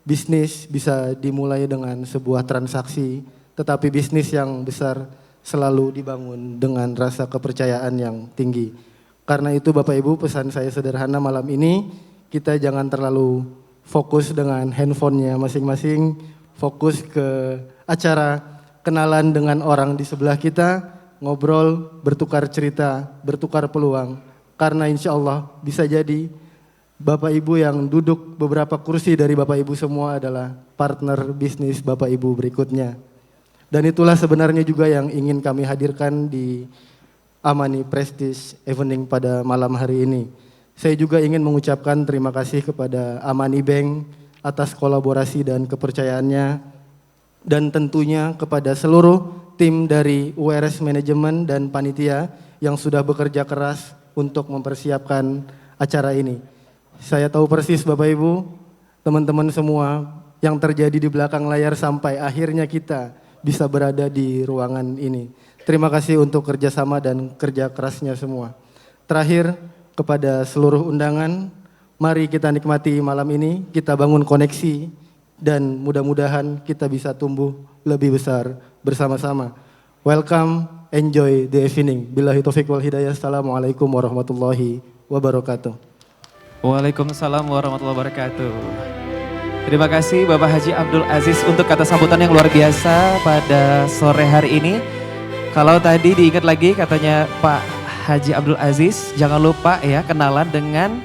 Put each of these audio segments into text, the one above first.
Bisnis bisa dimulai dengan sebuah transaksi, tetapi bisnis yang besar selalu dibangun dengan rasa kepercayaan yang tinggi. Karena itu Bapak Ibu, pesan saya sederhana malam ini, kita jangan terlalu fokus dengan handphonenya masing-masing, fokus ke acara, kenalan dengan orang di sebelah kita, ngobrol, bertukar cerita, bertukar peluang. Karena insya Allah bisa jadi Bapak Ibu yang duduk beberapa kursi dari Bapak Ibu semua adalah partner bisnis Bapak Ibu berikutnya. Dan itulah sebenarnya juga yang ingin kami hadirkan di Amani Prestige Evening pada malam hari ini. Saya juga ingin mengucapkan terima kasih kepada Amani Bank atas kolaborasi dan kepercayaannya. Dan tentunya kepada seluruh tim dari URS Manajemen dan Panitia yang sudah bekerja keras untuk mempersiapkan acara ini. Saya tahu persis Bapak Ibu, teman-teman semua yang terjadi di belakang layar sampai akhirnya kita bisa berada di ruangan ini. Terima kasih untuk kerjasama dan kerja kerasnya semua. Terakhir, kepada seluruh undangan, mari kita nikmati malam ini, kita bangun koneksi, dan mudah-mudahan kita bisa tumbuh lebih besar bersama-sama. Welcome, enjoy the evening. Billahi taufiq wal hidayah. Assalamualaikum warahmatullahi wabarakatuh. Waalaikumsalam warahmatullahi wabarakatuh. Terima kasih Bapak Haji Abdul Aziz untuk kata sambutan yang luar biasa pada sore hari ini. Kalau tadi diingat lagi katanya Pak Haji Abdul Aziz, jangan lupa ya kenalan dengan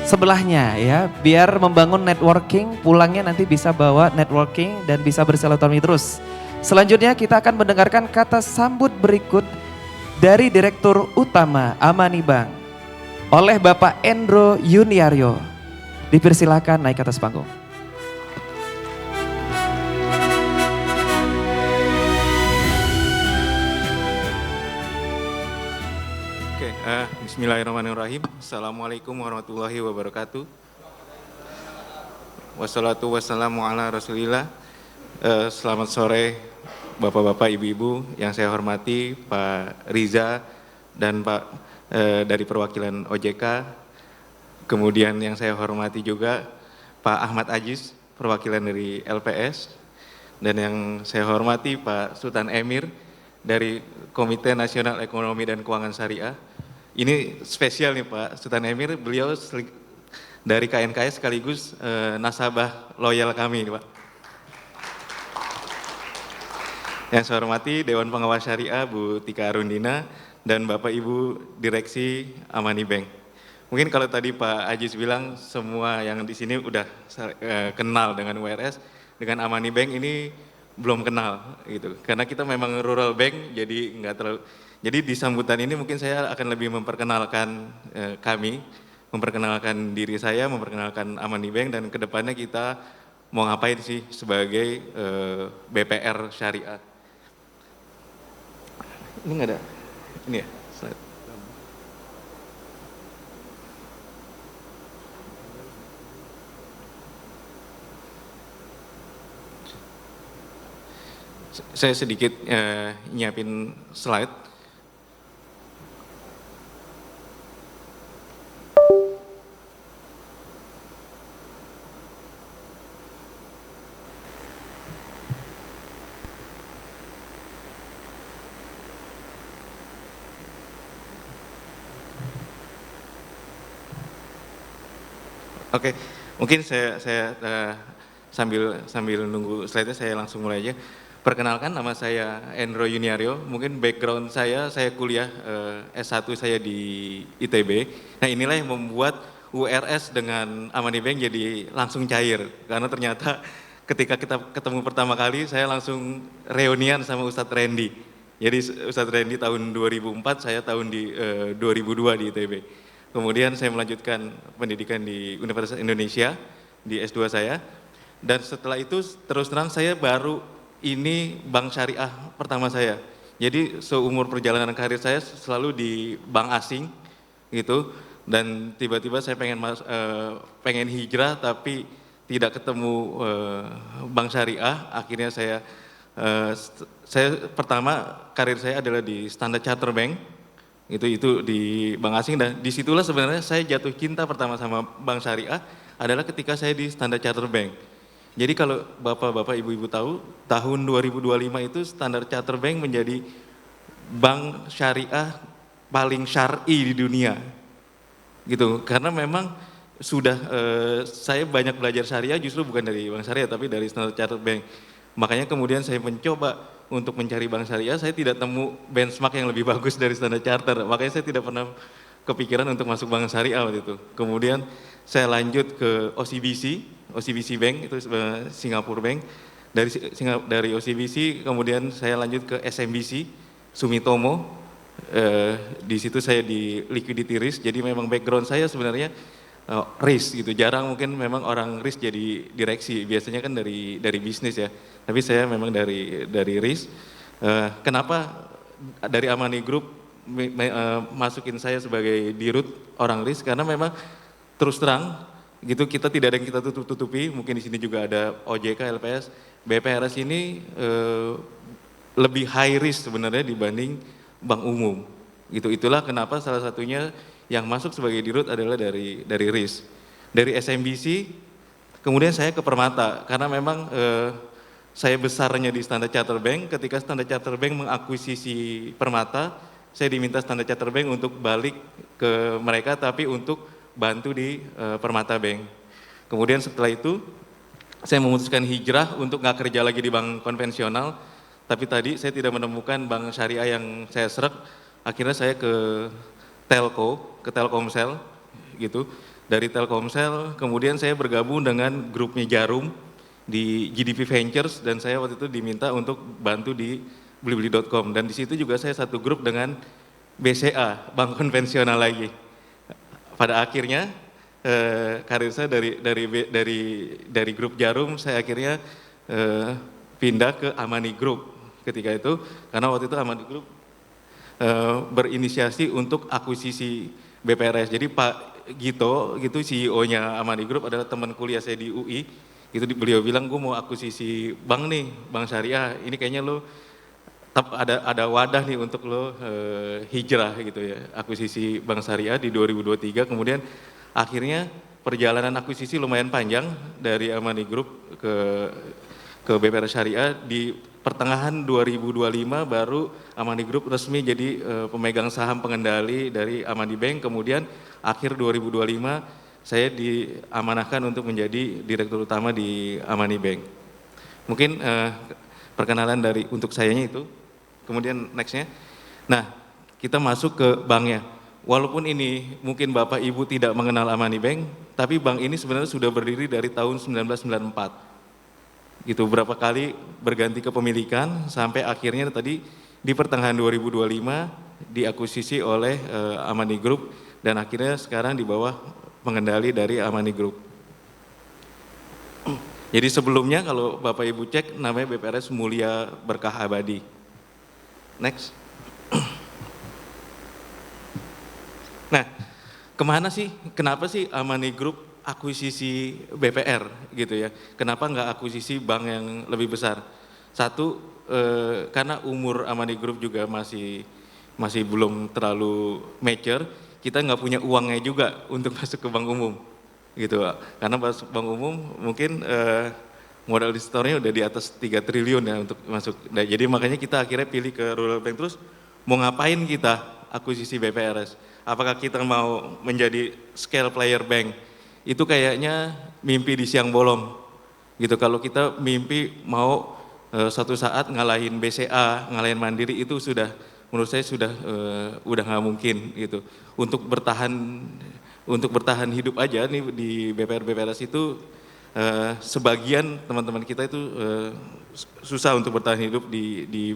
sebelahnya ya, biar membangun networking, pulangnya nanti bisa bawa networking dan bisa bersilaturahmi terus. Selanjutnya kita akan mendengarkan kata sambut berikut dari Direktur Utama Amani Bank oleh Bapak Endro Yuniaryo. Dipersilakan naik ke atas panggung. Oke, bismillahirrahmanirrahim. Assalamualaikum warahmatullahi wabarakatuh. Wassalatu wassalamu ala rasulillah. Selamat sore Bapak-Bapak, Ibu-Ibu yang saya hormati, Pak Riza dan Pak dari perwakilan OJK, kemudian yang saya hormati juga Pak Ahmad Aziz, perwakilan dari LPS, dan yang saya hormati Pak Sultan Emir dari Komite Nasional Ekonomi dan Keuangan Syariah. Ini spesial nih Pak Sultan Emir, beliau dari KNKS sekaligus nasabah loyal kami nih Pak. Yang saya hormati Dewan Pengawas Syariah Bu Tika Arundina dan Bapak Ibu Direksi Amani Bank. Mungkin kalau tadi Pak Aziz bilang semua yang di sini udah kenal dengan URS, dengan Amani Bank ini belum kenal gitu. Karena kita memang rural bank, jadi nggak terlalu. Jadi di sambutan ini mungkin saya akan lebih memperkenalkan kami, memperkenalkan diri saya, memperkenalkan Amani Bank, dan kedepannya kita mau ngapain sih sebagai BPR Syariah. Ini nggak ada. Ini ya, slide. Saya sedikit nyiapin slide. Oke, mungkin saya sambil nunggu slide-nya saya langsung mulai aja. Perkenalkan, nama saya Endro Yuniaryo. Mungkin background saya kuliah S1 saya di ITB. Nah inilah yang membuat URS dengan Amani Bank jadi langsung cair. Karena ternyata ketika kita ketemu pertama kali saya langsung reunian sama Ustadz Randy. Jadi Ustadz Randy tahun 2004, saya tahun 2002 di ITB. Kemudian saya melanjutkan pendidikan di Universitas Indonesia, di S2 saya. Dan setelah itu terus terang saya baru ini bank syariah pertama saya. Jadi seumur perjalanan karir saya selalu di bank asing gitu. Dan tiba-tiba saya pengen hijrah tapi tidak ketemu bank syariah. Akhirnya saya pertama karir saya adalah di Standard Chartered Bank. Itu di bank asing, dan disitulah sebenarnya saya jatuh cinta pertama sama bank syariah adalah ketika saya di Standard Chartered Bank. Jadi kalau bapak-bapak, ibu-ibu tahu, tahun 2025 itu Standard Chartered Bank menjadi bank syariah paling syar'i di dunia. Gitu, karena memang sudah saya banyak belajar syariah justru bukan dari bank syariah tapi dari Standard Chartered Bank. Makanya kemudian saya mencoba untuk mencari bank syariah, saya tidak temu benchmark yang lebih bagus dari Standard Chartered. Makanya saya tidak pernah kepikiran untuk masuk bank syariah waktu itu. Kemudian saya lanjut ke OCBC Bank, itu Singapore Bank. Dari OCBC kemudian saya lanjut ke SMBC, Sumitomo. Di situ saya di liquidity risk, jadi memang background saya sebenarnya risk gitu. Jarang mungkin memang orang risk jadi direksi, biasanya kan dari bisnis ya. Tapi saya memang dari risk. Kenapa dari Amani Group masukin saya sebagai dirut orang risk? Karena memang terus terang gitu, kita tidak ada yang kita tutupi. Mungkin di sini juga ada OJK, LPS, BPRS ini lebih high risk sebenarnya dibanding bank umum. Gitu. Itulah kenapa salah satunya yang masuk sebagai dirut adalah dari risk. Dari SMBC, kemudian saya ke Permata, karena memang saya besarnya di Standard Chartered Bank. Ketika Standard Chartered Bank mengakuisisi Permata, saya diminta Standard Chartered Bank untuk balik ke mereka, tapi untuk bantu di Permata Bank. Kemudian setelah itu, saya memutuskan hijrah untuk nggak kerja lagi di bank konvensional, tapi tadi saya tidak menemukan bank syariah yang saya serak. Akhirnya saya ke Telkomsel gitu. Dari Telkomsel kemudian saya bergabung dengan grupnya Jarum di GDP Ventures dan saya waktu itu diminta untuk bantu di blibli.com dan di situ juga saya satu grup dengan BCA, bank konvensional lagi. Pada akhirnya karir saya dari grup Jarum saya akhirnya pindah ke Amani Group ketika itu, karena waktu itu Amani Group berinisiasi untuk akuisisi BPRS. Jadi Pak Gito, gitu CEO-nya Amani Group adalah teman kuliah saya di UI. Itu beliau bilang, gue mau akuisisi bank nih, bank syariah. Ini kayaknya lo ada wadah nih untuk lo hijrah gitu ya, akuisisi bank syariah di 2023. Kemudian akhirnya perjalanan akuisisi lumayan panjang dari Amani Group ke BPRS Syariah. Di pertengahan 2025 baru Amani Group resmi jadi pemegang saham pengendali dari Amani Bank. Kemudian akhir 2025 saya diamanahkan untuk menjadi direktur utama di Amani Bank. Mungkin perkenalan untuk sayanya itu. Kemudian nextnya, nah kita masuk ke banknya. Walaupun ini mungkin Bapak Ibu tidak mengenal Amani Bank, tapi bank ini sebenarnya sudah berdiri dari tahun 1994. Gitu, berapa kali berganti kepemilikan sampai akhirnya tadi di pertengahan 2025 diakuisisi oleh Amani Group dan akhirnya sekarang di bawah pengendali dari Amani Group. Jadi sebelumnya kalau Bapak Ibu cek namanya BPRS Mulia Berkah Abadi. Next. Nah, kemana sih? Kenapa sih Amani Group akuisisi BPR gitu ya? Kenapa nggak akuisisi bank yang lebih besar? Satu, karena umur Amani Group juga masih belum terlalu mature, kita nggak punya uangnya juga untuk masuk ke bank umum gitu. Karena bank umum mungkin modal di store-nya udah di atas 3 triliun ya untuk masuk. Nah, jadi makanya kita akhirnya pilih ke Rural Bank. Terus mau ngapain kita akuisisi BPRS? Apakah kita mau menjadi scale player bank? Itu kayaknya mimpi di siang bolong gitu. Kalau kita mimpi mau suatu saat ngalahin BCA, ngalahin Mandiri, itu sudah menurut saya sudah udah nggak mungkin gitu. Untuk bertahan hidup aja nih di BPRS itu sebagian teman-teman kita itu susah untuk bertahan hidup di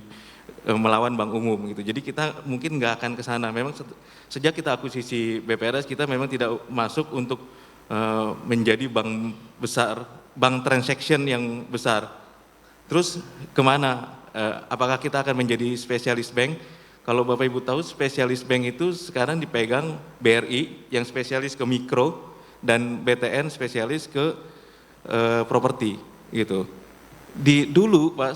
melawan bank umum gitu. Jadi kita mungkin nggak akan ke sana. Memang sejak kita akuisisi BPRS kita memang tidak masuk untuk menjadi bank besar, bank transaction yang besar. Terus kemana? Apakah kita akan menjadi spesialis bank? Kalau Bapak Ibu tahu, spesialis bank itu sekarang dipegang BRI yang spesialis ke mikro dan BTN spesialis ke properti gitu. Dulu Pak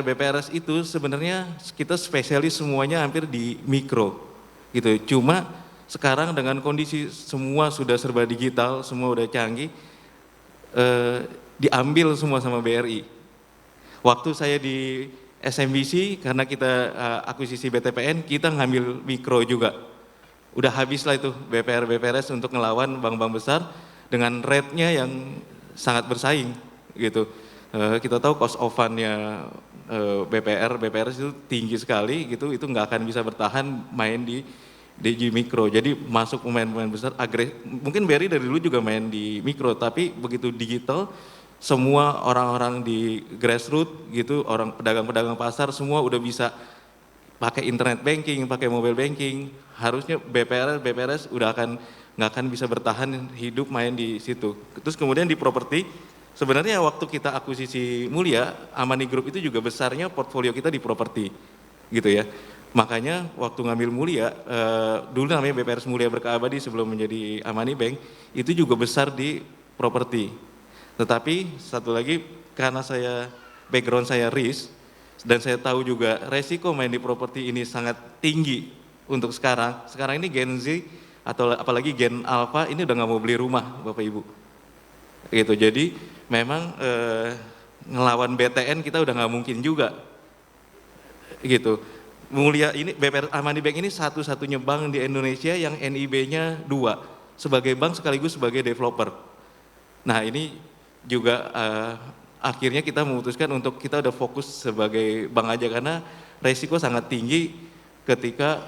BPRS itu sebenarnya kita spesialis semuanya hampir di mikro gitu. Cuma sekarang dengan kondisi semua sudah serba digital, semua udah canggih, diambil semua sama BRI. Waktu saya di SMBC, karena kita akuisisi BTPN, kita ngambil mikro juga. Udah habis lah itu BPRS untuk ngelawan bank-bank besar dengan rate-nya yang sangat bersaing gitu. Kita tahu cost of fund-nya BPRS itu tinggi sekali gitu, itu nggak akan bisa bertahan main di DG Mikro. Jadi masuk pemain-pemain besar, mungkin BRI dari dulu juga main di mikro, tapi begitu digital, semua orang-orang di grassroots gitu, orang pedagang-pedagang pasar semua udah bisa pakai internet banking, pakai mobile banking. Harusnya BPRS udah nggak akan bisa bertahan hidup main di situ. Terus kemudian di properti, sebenarnya waktu kita akuisisi Mulia, Amani Group itu juga besarnya portfolio kita di properti, gitu ya. Makanya waktu ngambil Mulia, dulu namanya BPRS Mulia Berkeabadi sebelum menjadi Amani Bank, itu juga besar di properti. Tetapi satu lagi, karena background saya risk, dan saya tahu juga resiko main di properti ini sangat tinggi untuk sekarang. Sekarang ini Gen Z atau apalagi Gen Alpha ini udah nggak mau beli rumah, Bapak Ibu. Gitu. Jadi memang ngelawan BTN kita udah nggak mungkin juga. Gitu. Mulia ini BPR Amani Bank ini satu-satunya bank di Indonesia yang NIB-nya 2 sebagai bank sekaligus sebagai developer. Nah ini juga akhirnya kita memutuskan untuk kita udah fokus sebagai bank aja karena resiko sangat tinggi ketika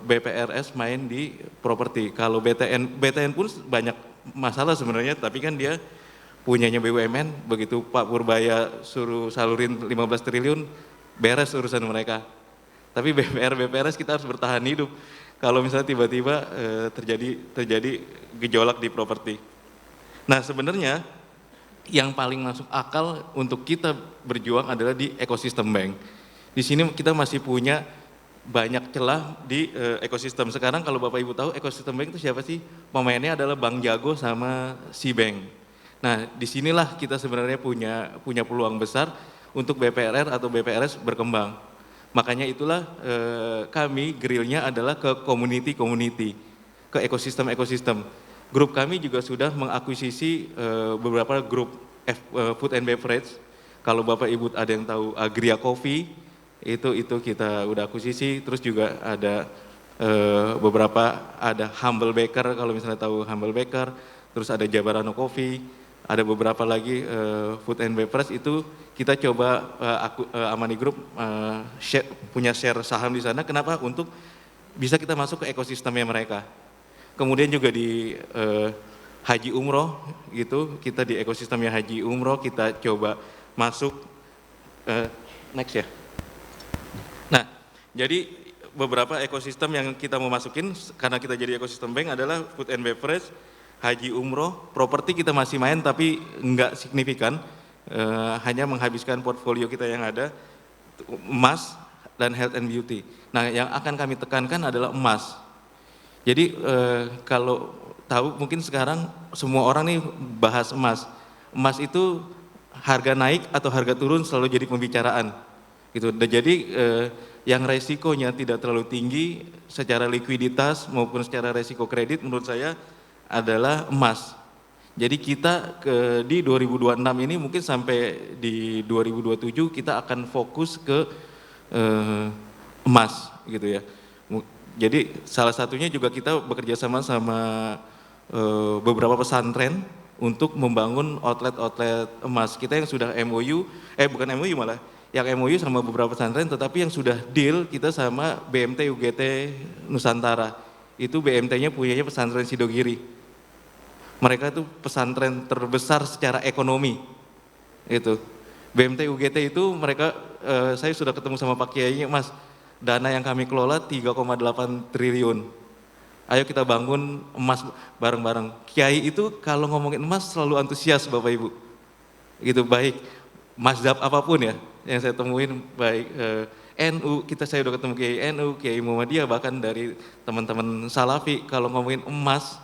BPRS main di properti. Kalau BTN pun banyak masalah sebenarnya, tapi kan dia punyanya BUMN, begitu Pak Purbaya suruh salurin 15 triliun, beres urusan mereka. Tapi BPRS kita harus bertahan hidup. Kalau misalnya tiba-tiba terjadi gejolak di properti. Nah sebenarnya yang paling masuk akal untuk kita berjuang adalah di ekosistem bank. Di sini kita masih punya banyak celah di ekosistem. Sekarang kalau Bapak Ibu tahu ekosistem bank itu siapa sih? Pemainnya adalah Bank Jago sama Cbank. Nah disinilah kita sebenarnya punya peluang besar untuk BPRR atau BPRS berkembang. Makanya itulah kami grillnya adalah ke community, ke ekosistem. Grup kami juga sudah mengakuisisi beberapa grup food and beverage. Kalau Bapak Ibu ada yang tahu Agria Coffee, itu kita udah akuisisi. Terus juga ada beberapa, ada Humble Baker, kalau misalnya tahu Humble Baker. Terus ada Jabarano Coffee, ada beberapa lagi food and beverage itu kita coba Amani Group punya share saham di sana. Kenapa? Untuk bisa kita masuk ke ekosistemnya mereka. Kemudian juga di Haji Umroh gitu, kita di ekosistemnya Haji Umroh kita coba masuk next ya. Nah, jadi beberapa ekosistem yang kita mau masukin karena kita jadi ekosistem bank adalah food and beverage, Haji Umroh, properti kita masih main tapi enggak signifikan, hanya menghabiskan portfolio kita yang ada, emas dan health and beauty. Nah, yang akan kami tekankan adalah emas. Jadi kalau tahu mungkin sekarang semua orang nih bahas emas. Emas itu harga naik atau harga turun selalu jadi pembicaraan. Gitu. Dan jadi yang resikonya tidak terlalu tinggi secara likuiditas maupun secara resiko kredit menurut saya adalah emas. Jadi kita di 2026 ini mungkin sampai di 2027 kita akan fokus ke emas gitu ya. Jadi salah satunya juga kita bekerja sama beberapa pesantren untuk membangun outlet emas. Kita yang sudah MOU, bukan MOU malah, yang MOU sama beberapa pesantren, tetapi yang sudah deal kita sama BMT UGT Nusantara. Itu BMT-nya punyanya pesantren Sidogiri. Mereka itu pesantren terbesar secara ekonomi. Itu BMT UGT itu mereka, saya sudah ketemu sama Pak Kiainya, Mas. Dana yang kami kelola 3,8 triliun. Ayo kita bangun emas bareng-bareng. Kiai itu kalau ngomongin emas selalu antusias Bapak Ibu. Gitu, baik mazhab apapun ya yang saya temuin, baik NU, saya udah ketemu Kiai NU, Kiai Muhammadiyah, bahkan dari teman-teman Salafi, kalau ngomongin emas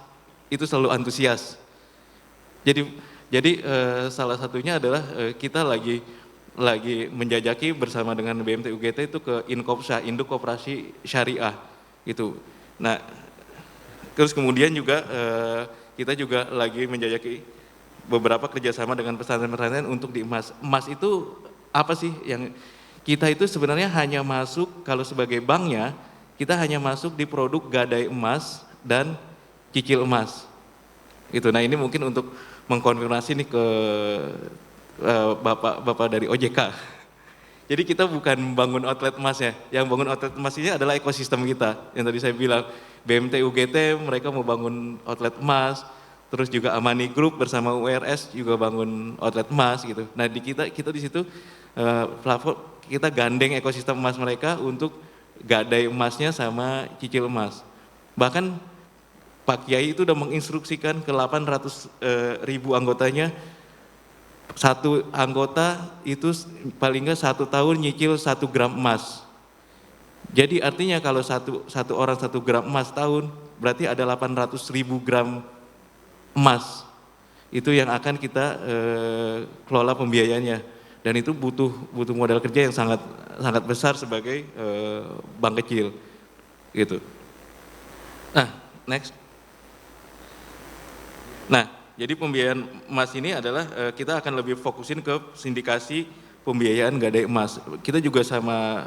itu selalu antusias. Jadi salah satunya adalah kita lagi menjajaki bersama dengan BMT UGT itu ke Inkopsya, Induk Koperasi Syariah itu. Nah, Terus kemudian juga kita juga lagi menjajaki beberapa kerjasama dengan pesantren-pesantren untuk di emas. Emas itu apa sih yang kita itu sebenarnya hanya masuk kalau sebagai banknya kita hanya masuk di produk gadai emas dan cicil emas. Itu. Nah ini mungkin untuk mengkonfirmasi nih ke bapak-bapak dari OJK. Jadi kita bukan bangun outlet emas ya, yang bangun outlet emas ini adalah ekosistem kita. Yang tadi saya bilang, BMT UGT mereka mau bangun outlet emas, terus juga Amani Group bersama URS juga bangun outlet emas gitu. Nah di kita di situ platform kita gandeng ekosistem emas mereka untuk gadai emasnya sama cicil emas. Bahkan Pak Kiai itu udah menginstruksikan ke 800.000 anggotanya, satu anggota itu paling nggak 1 tahun nyicil 1 gram emas. Jadi artinya kalau satu orang 1 gram emas tahun, berarti ada 800.000 gram emas. Itu yang akan kita kelola pembiayanya. Dan itu butuh modal kerja yang sangat besar sebagai bank kecil, gitu. Nah, next. Nah, jadi pembiayaan emas ini adalah kita akan lebih fokusin ke sindikasi pembiayaan gadai emas. Kita juga sama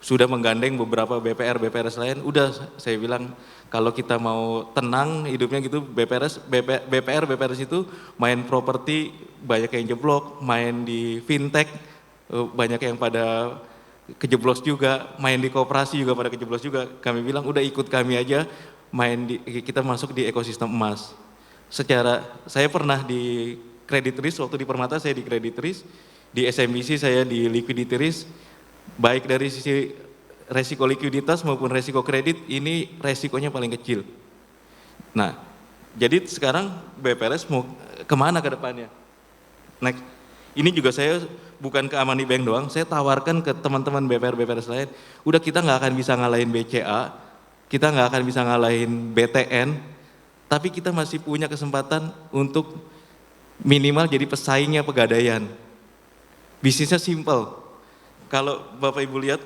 sudah menggandeng beberapa BPRS lain. Udah saya bilang kalau kita mau tenang hidupnya gitu, BPRS itu main properti banyak yang jeblok, main di fintech banyak yang pada kejeblos juga, main di koperasi juga pada kejeblos juga. Kami bilang udah ikut kami aja, kita masuk di ekosistem emas. Saya pernah di credit risk, waktu di Permata saya di credit risk, di SMBC saya di liquidity risk, baik dari sisi resiko likuiditas maupun resiko kredit, ini resikonya paling kecil. Nah, jadi sekarang BPRS mau kemana ke depannya? Next. Ini juga saya bukan ke Amani Bank doang, saya tawarkan ke teman-teman BPRS lain, udah kita nggak akan bisa ngalahin BCA, kita nggak akan bisa ngalahin BTN, tapi kita masih punya kesempatan untuk minimal jadi pesaingnya Pegadaian. Bisnisnya simple. Kalau Bapak Ibu lihat,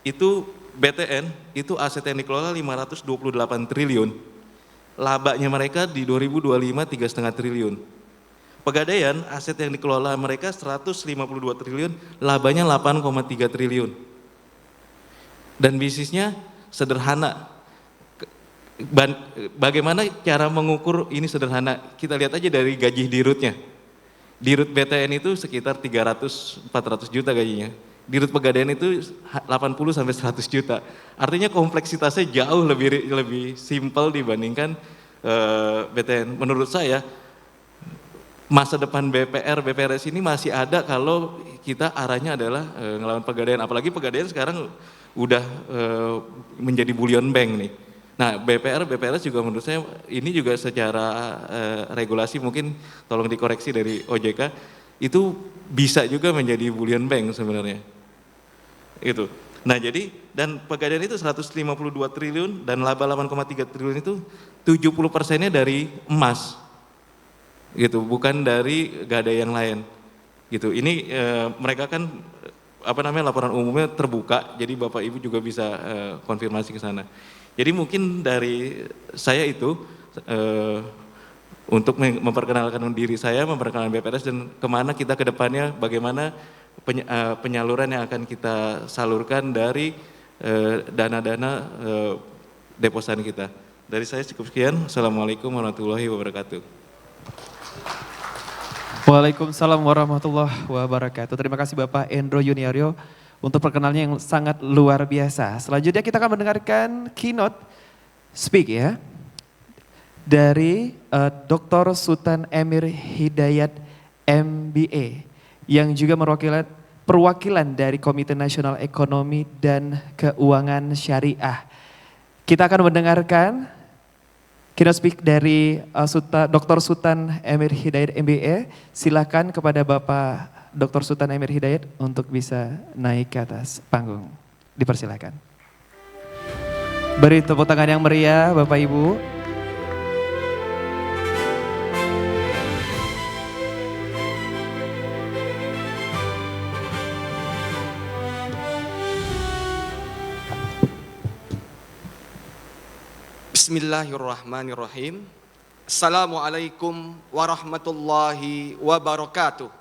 itu BTN, itu aset yang dikelola 528 triliun. Labanya mereka di 2025 3,5 triliun. Pegadaian, aset yang dikelola mereka 152 triliun, labanya 8,3 triliun. Dan bisnisnya sederhana. Bagaimana cara mengukur ini sederhana? Kita lihat aja dari gaji dirutnya. Dirut BTN itu sekitar 300-400 juta gajinya. Dirut Pegadaian itu 80 sampai 100 juta. Artinya kompleksitasnya jauh lebih simpel dibandingkan BTN. Menurut saya masa depan BPRS ini masih ada kalau kita arahnya adalah ngelawan Pegadaian. Apalagi Pegadaian sekarang udah menjadi bullion bank nih. Nah BPRS juga menurut saya ini juga secara regulasi mungkin tolong dikoreksi dari OJK, itu bisa juga menjadi bullion bank sebenarnya. Itu. Nah jadi, dan Pegadaian itu 152 triliun dan laba 8,3 triliun itu 70%-nya dari emas. Gitu, bukan dari gadai yang lain. Gitu. Ini mereka kan laporan umumnya terbuka, jadi Bapak Ibu juga bisa konfirmasi ke sana. Jadi mungkin dari saya itu untuk memperkenalkan diri saya, memperkenalkan BPRS dan kemana kita ke depannya, bagaimana penyaluran yang akan kita salurkan dari dana-dana deposan kita. Dari saya cukup sekian. Assalamualaikum warahmatullahi wabarakatuh. Waalaikumsalam warahmatullahi wabarakatuh. Terima kasih Bapak Endro Yuniaryo untuk perkenalannya yang sangat luar biasa. Selanjutnya kita akan mendengarkan keynote speak ya dari Dr. Sultan Emir Hidayat MBA yang juga perwakilan dari Komite Nasional Ekonomi dan Keuangan Syariah. Kita akan mendengarkan keynote speak dari Dr. Sultan Emir Hidayat MBA. Silakan kepada Bapak Dr. Sultan Emir Hidayat untuk bisa naik ke atas panggung. Dipersilakan. Beri tepuk tangan yang meriah Bapak Ibu. Bismillahirrahmanirrahim. Assalamualaikum warahmatullahi wabarakatuh.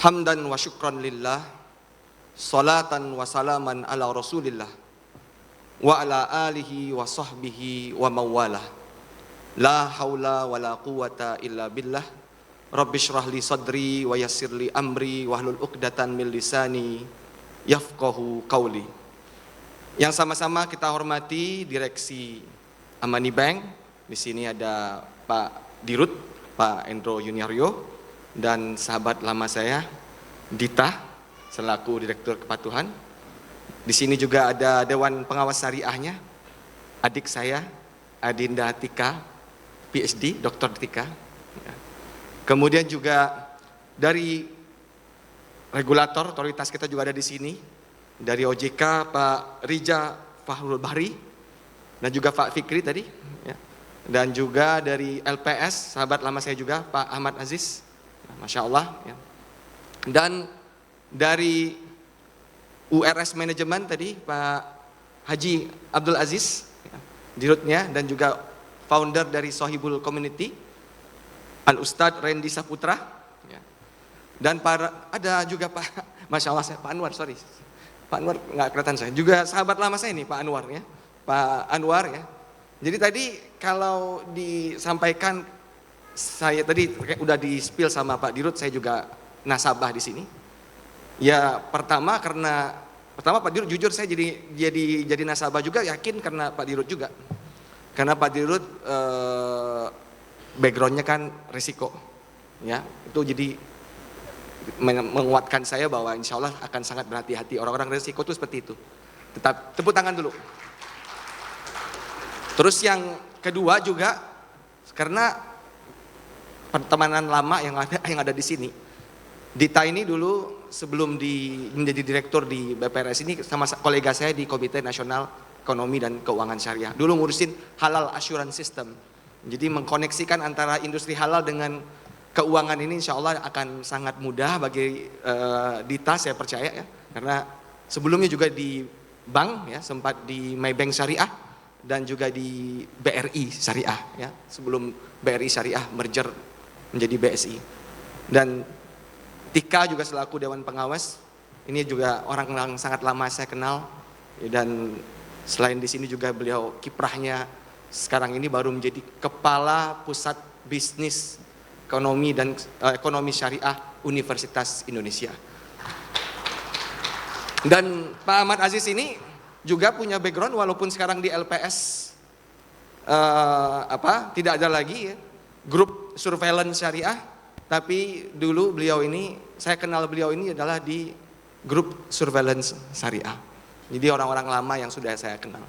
Hamdan wa syukran lillah, salatan wa salaman ala rasulillah, wa ala alihi wa sahbihi wa mawalah. La hawla wa la quwata illa billah. Rabbi syrah li sadri wa yassir li amri wahlul uqdatan min lisani yafqahu qawli. Yang sama-sama kita hormati Direksi Amani Bank. Di sini ada Pak Dirut, Pak Endro Yuniaryo, dan sahabat lama saya Dita selaku Direktur Kepatuhan. Di sini juga ada Dewan Pengawas Syariahnya, adik saya Adinda Tika, PhD, Dr. Tika. Kemudian juga dari regulator, otoritas kita juga ada di sini. Dari OJK Pak Rija Fahrul Bahri dan juga Pak Fikri tadi. Dan juga dari LPS, sahabat lama saya juga Pak Ahmad Aziz. Masya Allah. Dan dari URS Manajemen tadi Pak Haji Abdul Aziz, dirutnya, dan juga founder dari Sohibul Community, Al-Ustadz Randy Saputra, dan ada juga Pak, Masya Allah saya, Pak Anwar, sorry, Pak Anwar nggak kelihatan saya, juga sahabat lama saya nih Pak Anwar ya, Pak Anwar ya. Jadi tadi kalau disampaikan, saya tadi udah di-spill sama Pak Dirut, saya juga nasabah di sini. Ya pertama Pak Dirut, jujur saya jadi nasabah juga, yakin karena Pak Dirut juga. Karena Pak Dirut backgroundnya kan risiko, ya itu jadi menguatkan saya bahwa insya Allah akan sangat berhati-hati. Orang-orang risiko itu seperti itu. Tetap tepuk tangan dulu. Terus yang kedua juga karena pertemanan lama yang ada di sini. Dita ini dulu sebelum menjadi direktur di BPRS ini sama kolega saya di Komite Nasional Ekonomi dan Keuangan Syariah. Dulu ngurusin halal assurance system. Jadi mengkoneksikan antara industri halal dengan keuangan ini insya Allah akan sangat mudah bagi Dita, saya percaya ya. Karena sebelumnya juga di bank ya, sempat di Maybank Syariah dan juga di BRI Syariah ya. Sebelum BRI Syariah merger menjadi BSI. Dan Tika juga selaku Dewan Pengawas, ini juga orang yang sangat lama saya kenal. Dan selain di sini juga beliau kiprahnya sekarang ini baru menjadi Kepala Pusat Bisnis Ekonomi dan Ekonomi Syariah Universitas Indonesia. Dan Pak Ahmad Aziz ini juga punya background walaupun sekarang di LPS tidak ada lagi ya, grup surveillance syariah, tapi dulu beliau ini, saya kenal beliau ini adalah di grup surveillance syariah. Jadi orang-orang lama yang sudah saya kenal.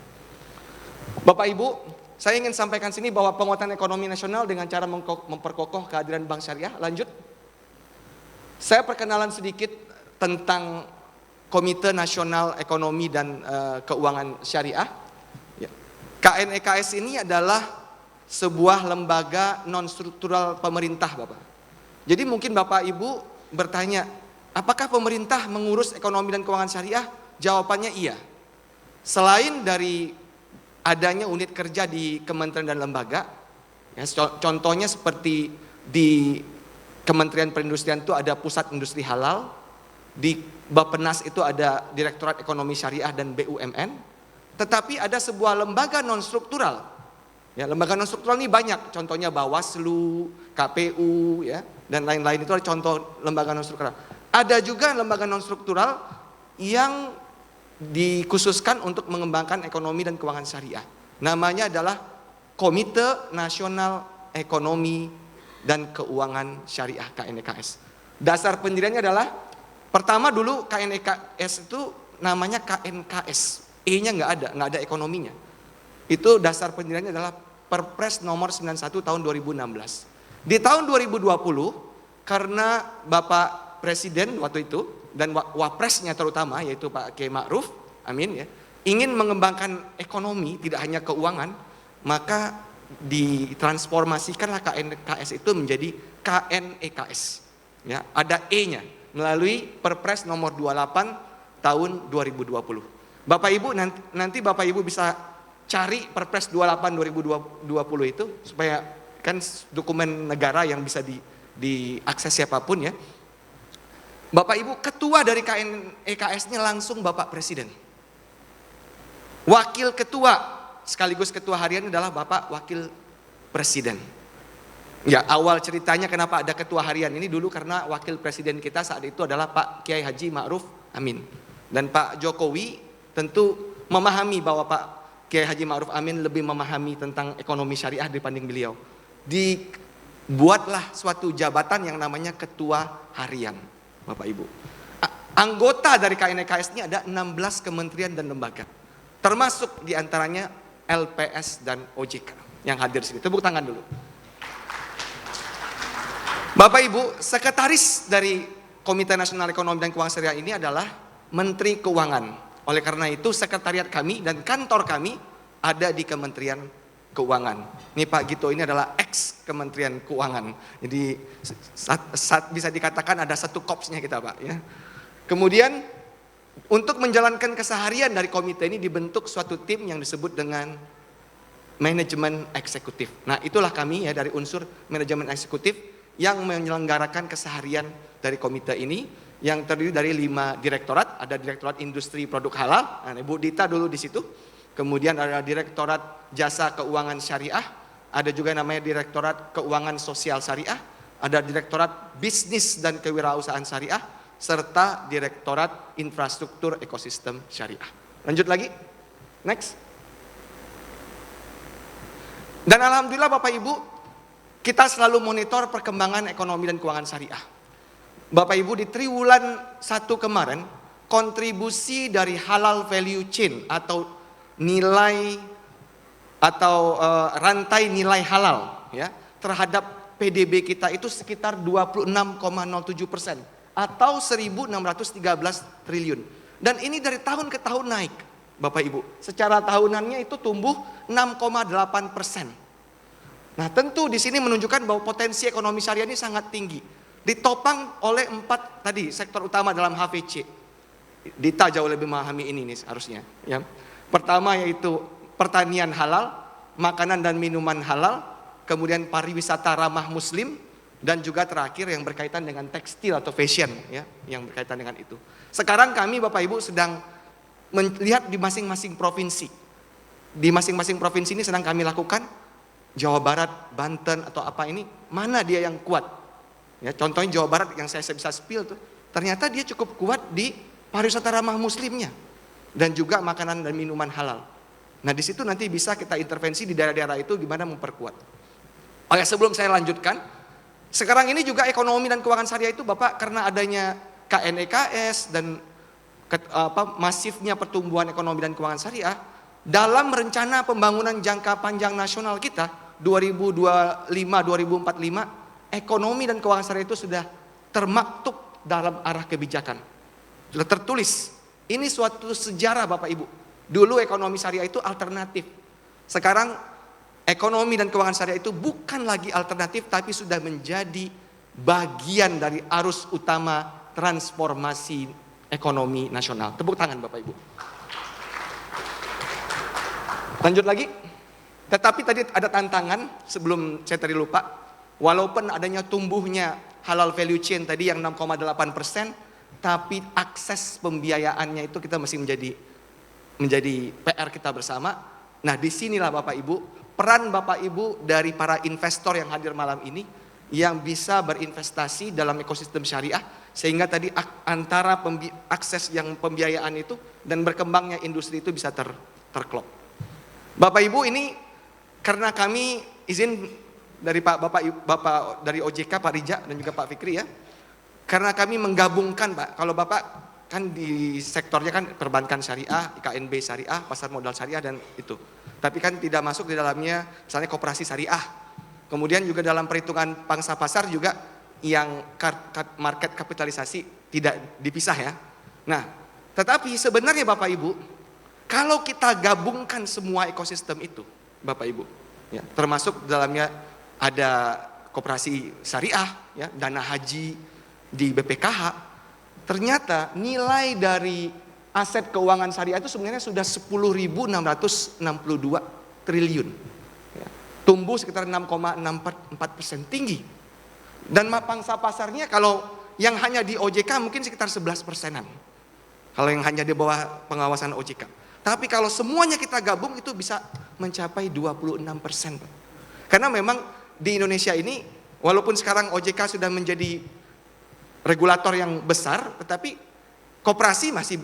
Bapak Ibu, saya ingin sampaikan sini bahwa penguatan ekonomi nasional dengan cara memperkokoh kehadiran bank syariah. Lanjut. Saya perkenalan sedikit tentang Komite Nasional Ekonomi dan Keuangan Syariah. KNEKS ini adalah sebuah lembaga non-struktural pemerintah, Bapak. Jadi mungkin Bapak Ibu bertanya, apakah pemerintah mengurus ekonomi dan keuangan syariah? Jawabannya iya. Selain dari adanya unit kerja di kementerian dan lembaga, ya, contohnya seperti di Kementerian Perindustrian itu ada Pusat Industri Halal, di Bappenas itu ada Direktorat Ekonomi Syariah dan BUMN, tetapi ada sebuah lembaga non-struktural. Ya, lembaga non-struktural ini banyak, contohnya Bawaslu, KPU, ya, dan lain-lain itu ada contoh lembaga non-struktural. Ada juga lembaga non-struktural yang dikhususkan untuk mengembangkan ekonomi dan keuangan syariah. Namanya adalah Komite Nasional Ekonomi dan Keuangan Syariah KNEKS. Dasar pendiriannya adalah pertama dulu KNEKS itu namanya KNKS, E-nya nggak ada ekonominya. Itu dasar pendiriannya adalah Perpres nomor 91 tahun 2016. Di tahun 2020 karena Bapak Presiden waktu itu dan wapresnya terutama yaitu Pak Kiai Ma'ruf, amin ya, ingin mengembangkan ekonomi tidak hanya keuangan, maka ditransformasikanlah KNKS itu menjadi KNEKS. Ya, ada E-nya melalui Perpres nomor 28 tahun 2020. Bapak Ibu nanti Bapak Ibu bisa cari Perpres 28 2020 itu supaya kan dokumen negara yang bisa diakses siapapun ya. Bapak Ibu, ketua dari KNEKS-nya langsung Bapak Presiden. Wakil ketua sekaligus ketua harian adalah Bapak Wakil Presiden. Ya, awal ceritanya kenapa ada ketua harian ini dulu karena wakil presiden kita saat itu adalah Pak Kiai Haji Ma'ruf Amin. Dan Pak Jokowi tentu memahami bahwa Pak Kiai Haji Ma'ruf Amin lebih memahami tentang ekonomi syariah dibanding beliau. Dibuatlah suatu jabatan yang namanya ketua harian, Bapak Ibu. Anggota dari KNEKS ini ada 16 kementerian dan lembaga. Termasuk diantaranya LPS dan OJK yang hadir sini. Tepuk tangan dulu. Bapak Ibu, sekretaris dari Komite Nasional Ekonomi dan Keuangan Syariah ini adalah Menteri Keuangan. Oleh karena itu sekretariat kami dan kantor kami ada di Kementerian Keuangan. Ini Pak Gito ini adalah ex Kementerian Keuangan. Jadi bisa dikatakan ada satu korpsnya kita Pak ya. Kemudian untuk menjalankan keseharian dari komite ini dibentuk suatu tim yang disebut dengan manajemen eksekutif. Nah itulah kami ya dari unsur manajemen eksekutif yang menyelenggarakan keseharian dari komite ini yang terdiri dari 5 direktorat. Ada Direktorat Industri Produk Halal, nah, Ibu Dita dulu di situ. Kemudian ada Direktorat Jasa Keuangan Syariah, ada juga namanya Direktorat Keuangan Sosial Syariah, ada Direktorat Bisnis dan Kewirausahaan Syariah, serta Direktorat Infrastruktur Ekosistem Syariah. Lanjut lagi, next. Dan alhamdulillah Bapak Ibu, kita selalu monitor perkembangan ekonomi dan keuangan syariah. Bapak Ibu, di triwulan 1 kemarin, kontribusi dari halal value chain atau nilai atau rantai nilai halal ya terhadap PDB kita itu sekitar 26,07% atau 1.613 triliun. Dan ini dari tahun ke tahun naik, Bapak Ibu. Secara tahunannya itu tumbuh 6,8%. Nah tentu di sini menunjukkan bahwa potensi ekonomi syariah ini sangat tinggi. Ditopang oleh 4 tadi sektor utama dalam HVC. Dita jauh lebih memahami ini nih harusnya. Ya. Pertama yaitu pertanian halal, makanan dan minuman halal, kemudian pariwisata ramah muslim, dan juga terakhir yang berkaitan dengan tekstil atau fashion ya, yang berkaitan dengan itu. Sekarang kami Bapak Ibu sedang melihat di masing-masing provinsi. Di masing-masing provinsi ini sedang kami lakukan. Jawa Barat, Banten atau apa ini, mana dia yang kuat? Ya, contohnya Jawa Barat yang saya bisa spill tuh, ternyata dia cukup kuat di pariwisata ramah muslimnya dan juga makanan dan minuman halal. Nah di situ nanti bisa kita intervensi di daerah-daerah itu gimana memperkuat. Oke, sebelum saya lanjutkan, sekarang ini juga ekonomi dan keuangan syariah itu Bapak karena adanya KNEKS dan masifnya pertumbuhan ekonomi dan keuangan syariah. Dalam rencana pembangunan jangka panjang nasional kita 2025-2045, ekonomi dan keuangan syariah itu sudah termaktub dalam arah kebijakan. Sudah tertulis. Ini suatu sejarah Bapak Ibu. Dulu ekonomi syariah itu alternatif. Sekarang ekonomi dan keuangan syariah itu bukan lagi alternatif tapi sudah menjadi bagian dari arus utama transformasi ekonomi nasional. Tepuk tangan Bapak Ibu. Lanjut lagi, tetapi tadi ada tantangan sebelum saya tadi lupa. Walaupun adanya tumbuhnya halal value chain tadi yang 6,8%, tapi akses pembiayaannya itu kita masih menjadi PR kita bersama. Nah disinilah Bapak Ibu, peran Bapak Ibu dari para investor yang hadir malam ini yang bisa berinvestasi dalam ekosistem syariah sehingga tadi antara akses yang pembiayaan itu dan berkembangnya industri itu bisa terklop. Bapak Ibu ini karena kami izin dari Bapak dari OJK Pak Rija dan juga Pak Fikri ya. Karena kami menggabungkan Pak, kalau Bapak kan di sektornya kan perbankan syariah, IKNB syariah, pasar modal syariah dan itu. Tapi kan tidak masuk di dalamnya misalnya koperasi syariah. Kemudian juga dalam perhitungan pangsa pasar juga yang market kapitalisasi tidak dipisah ya. Nah, tetapi sebenarnya Bapak Ibu, kalau kita gabungkan semua ekosistem itu, Bapak Ibu, ya, termasuk dalamnya ada koperasi syariah, ya, dana haji di BPKH, ternyata nilai dari aset keuangan syariah itu sebenarnya sudah 10.662 triliun. Ya. Tumbuh sekitar 6,64%, tinggi. Dan pangsa pasarnya kalau yang hanya di OJK mungkin sekitar 11%-an. Kalau yang hanya di bawah pengawasan OJK. Tapi kalau semuanya kita gabung itu bisa mencapai 26%. Karena memang di Indonesia ini walaupun sekarang OJK sudah menjadi regulator yang besar, tetapi koperasi masih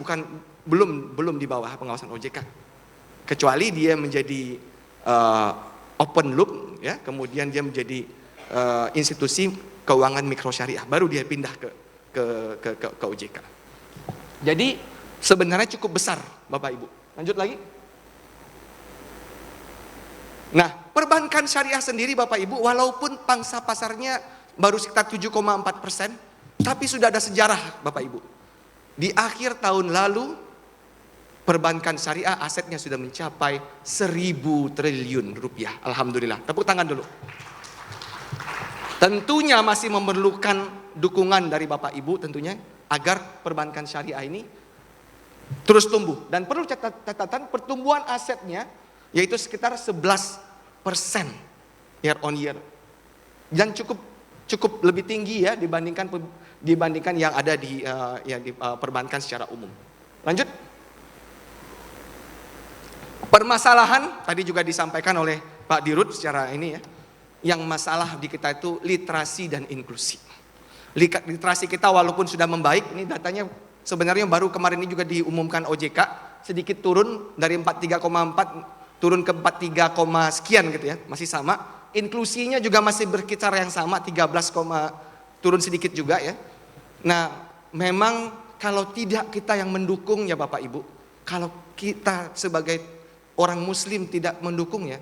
belum di bawah pengawasan OJK. Kecuali dia menjadi open loop, ya, kemudian dia menjadi institusi keuangan mikro syariah, baru dia pindah ke OJK. Jadi sebenarnya cukup besar, Bapak Ibu. Lanjut lagi. Nah, perbankan syariah sendiri Bapak Ibu, walaupun pangsa pasarnya baru sekitar 7,4%, tapi sudah ada sejarah Bapak Ibu. Di akhir tahun lalu, perbankan syariah asetnya sudah mencapai 1.000 triliun rupiah. Alhamdulillah, tepuk tangan dulu. Tentunya masih memerlukan dukungan dari Bapak Ibu tentunya, agar perbankan syariah ini terus tumbuh. Dan perlu catatan pertumbuhan asetnya yaitu sekitar 11% year on year. Dan cukup lebih tinggi ya dibandingkan yang ada di perbankan secara umum. Lanjut. Permasalahan tadi juga disampaikan oleh Pak Dirut secara ini ya. Yang masalah di kita itu literasi dan inklusi. Literasi kita walaupun sudah membaik, ini datanya sebenarnya baru kemarin ini juga diumumkan OJK, sedikit turun dari 43,4 turun ke 43, sekian gitu ya, masih sama. Inklusinya juga masih berkisar yang sama, 13, turun sedikit juga ya. Nah, memang kalau tidak kita yang mendukung ya Bapak Ibu, kalau kita sebagai orang Muslim tidak mendukung ya,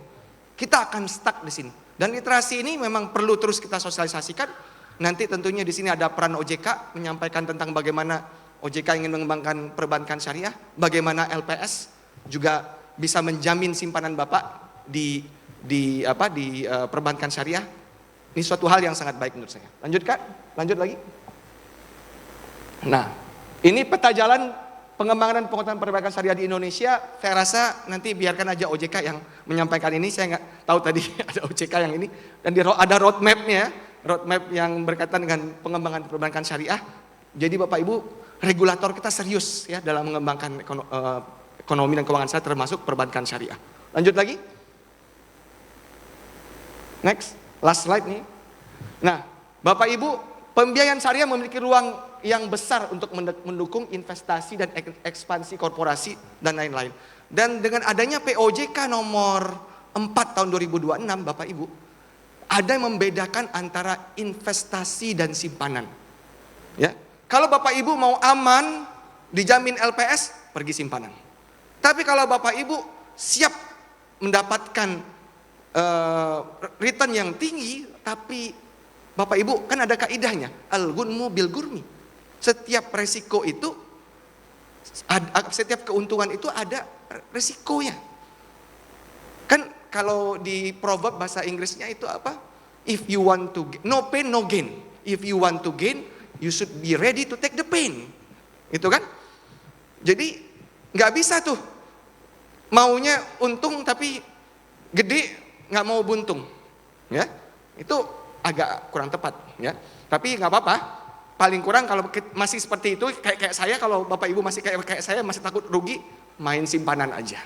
kita akan stuck di sini. Dan literasi ini memang perlu terus kita sosialisasikan. Nanti tentunya di sini ada peran OJK menyampaikan tentang bagaimana OJK ingin mengembangkan perbankan syariah, bagaimana LPS juga bisa menjamin simpanan Bapak di perbankan syariah. Ini suatu hal yang sangat baik menurut saya. Lanjut lagi. Nah, ini peta jalan pengembangan dan penguatan perbankan syariah di Indonesia. Saya rasa nanti biarkan aja OJK yang menyampaikan ini. Saya nggak tahu tadi ada OJK yang ini. Dan ada roadmap-nya, roadmap yang berkaitan dengan pengembangan perbankan syariah. Jadi Bapak Ibu, regulator kita serius ya dalam mengembangkan ekonomi dan keuangan syariah, termasuk perbankan syariah. Lanjut lagi. Next, last slide nih. Nah, Bapak Ibu, pembiayaan syariah memiliki ruang yang besar untuk mendukung investasi dan ekspansi korporasi dan lain-lain. Dan dengan adanya POJK nomor 4 tahun 2026, Bapak Ibu, ada yang membedakan antara investasi dan simpanan. Ya, kalau Bapak Ibu mau aman, dijamin LPS, pergi simpanan. Tapi kalau Bapak Ibu siap mendapatkan return yang tinggi, tapi Bapak Ibu kan ada kaidahnya, al-gunmu bil gurmi. Setiap resiko itu, setiap keuntungan itu ada resikonya. Kan kalau di proverb bahasa Inggrisnya itu apa? If you want to gain, no pain no gain. If you want to gain, you should be ready to take the pain. Itu kan? Jadi nggak bisa tuh maunya untung tapi gede, nggak mau buntung. Ya, itu agak kurang tepat. Ya, tapi nggak apa-apa. Paling kurang kalau masih seperti itu, kayak saya, kalau Bapak Ibu masih kayak saya, masih takut rugi, main simpanan aja.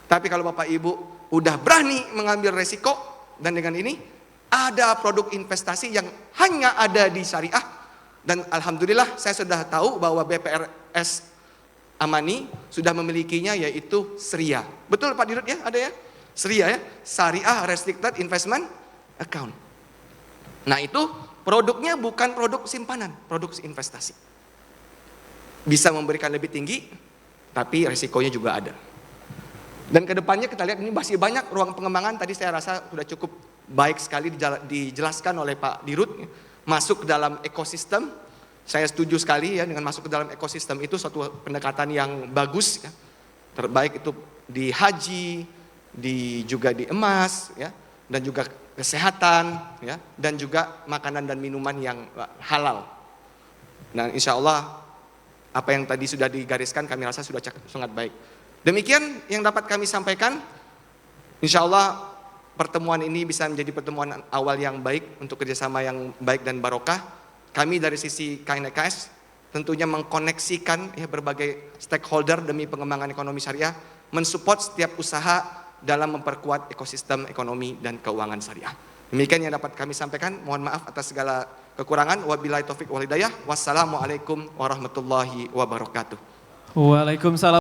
Tapi kalau Bapak Ibu udah berani mengambil resiko, dan dengan ini ada produk investasi yang hanya ada di syariah, dan alhamdulillah saya sudah tahu bahwa BPRS Amani sudah memilikinya, yaitu SRIA. Betul Pak Dirut ya, ada ya? SRIA ya, Syariah Restricted Investment Account. Nah itu produknya bukan produk simpanan, produk investasi. Bisa memberikan lebih tinggi, tapi resikonya juga ada. Dan kedepannya kita lihat ini masih banyak ruang pengembangan. Tadi saya rasa sudah cukup baik sekali dijelaskan oleh Pak Dirut. Masuk ke dalam ekosistem, saya setuju sekali ya dengan masuk ke dalam ekosistem itu suatu pendekatan yang bagus. Ya. Terbaik itu di haji, juga di emas, ya, dan juga kesehatan, ya, dan juga makanan dan minuman yang halal. Nah, insya Allah apa yang tadi sudah digariskan kami rasa sudah sangat baik. Demikian yang dapat kami sampaikan. Insya Allah pertemuan ini bisa menjadi pertemuan awal yang baik untuk kerjasama yang baik dan barokah. Kami dari sisi KNEKS tentunya mengkoneksikan ya, berbagai stakeholder demi pengembangan ekonomi syariah, mensupport setiap usaha dalam memperkuat ekosistem ekonomi dan keuangan syariah. Demikian yang dapat kami sampaikan. Mohon maaf atas segala kekurangan. Wabillahi taufik wal hidayah. Wassalamualaikum warahmatullahi wabarakatuh. Waalaikumsalam.